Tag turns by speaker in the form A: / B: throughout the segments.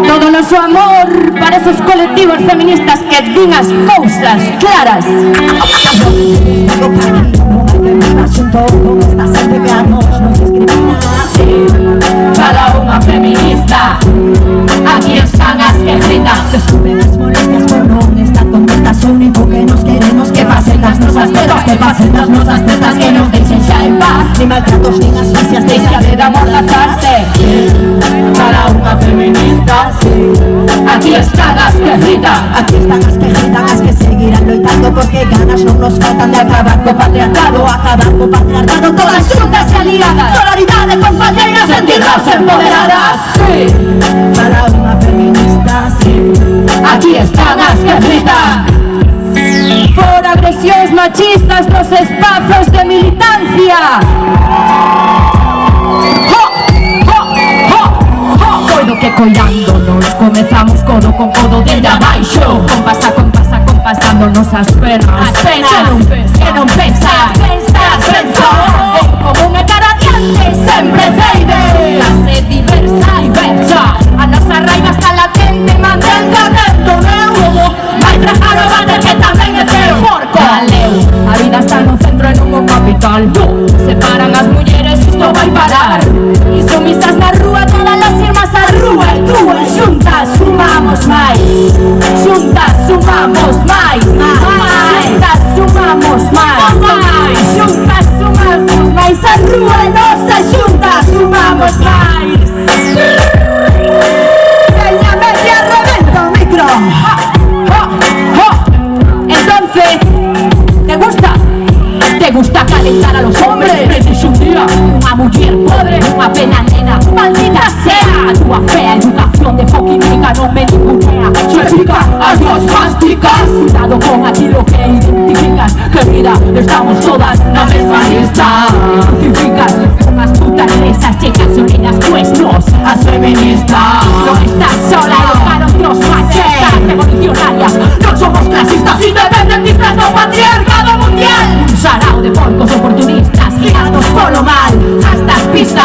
A: Todo noso amor para esos colectivos feministas que din as cousas claras. Fala unha feminista, aquí están as que gritan.
B: Descubren as molestias por non estar contentas. O único que nos queremos que pasen das nosas tetas, que pasen das nosas tetas, que nos deixen xa en paz. Ni maltratos, nin asfixias,
A: Deixa de amordazarse. Fala unha feminista, aquí están as que gritan.
B: aquí están as que gritan, as que seguirán loitando, porque ganas non nos faltan de acabar co patriarcado. Acabar co patriarcado, todas xuntas e aliadas. Solaridade, compañeiras, sentirnos empoderadas.
A: Sí,
B: Para unha feminista, sí.
A: aquí están as que gritan. Por agresións machistas nos espazos de militancia. Coido que coidándonos comezamos codo con codo dende abaixo. Compasándonos as penas. Que non pensas, como unha cara adiante, sempre ceide. Clase diversa e versa, a nosa raiva está latente. Mantenga atento, meu vai trajar o bater que tamén é teu. Porco Galeu, a vida está no centro e non o capital. Separan as mulleres, isto vai parar. E sumisas na rúa, todas as irmas á rúa. E tú, e xuntas sumamos máis. Xuntas sumamos máis. Xuntas sumamos máis. Xuntas sumamos máis. A rúa é nosa, xuntas sumamos máis.
B: Veña, media, reventa o micro.
A: Entonces, ¿te gusta calentar a los hombres? Preciso un día unha muller pobre, unha pena nena, maldita sea. Túa fea educación de foquímica non me ningunea. Suética, adiós fásticas. Cuidado con aquilo que identificas. Querida, estamos todas na mesma lista. Identificas con as putas esas checas unidas, pues nos, as feministas. No estás sola, educaron Dios machistas, revolucionarias. No somos clasistas, independentistas, no patriarcado mundial. Un sarao de porcos oportunistas, guiados polo mal. Hashtag pista,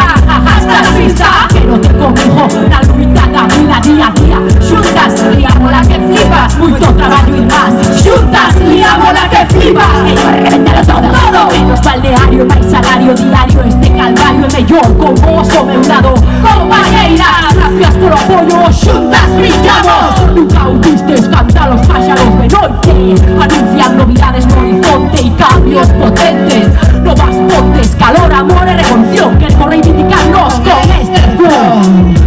A: que no te comijo na luita da vida día a día. Xuntas, liámola que flipas, moito traballo e más. Xuntas, liámola que flipas, que yo reventalo todo. Menos balneario, máis salario diario. Este calvario é mellor con vos ao meu lado. Compañeiras, gracias por o apoio. Xuntas brillamos. Nunca ouvistes cantar os páxaros de noite. Anuncian novidades no horizonte e cambios potentes. Novas pontes, calor, amor e revolución. Queremos reivindicarnos con este flow.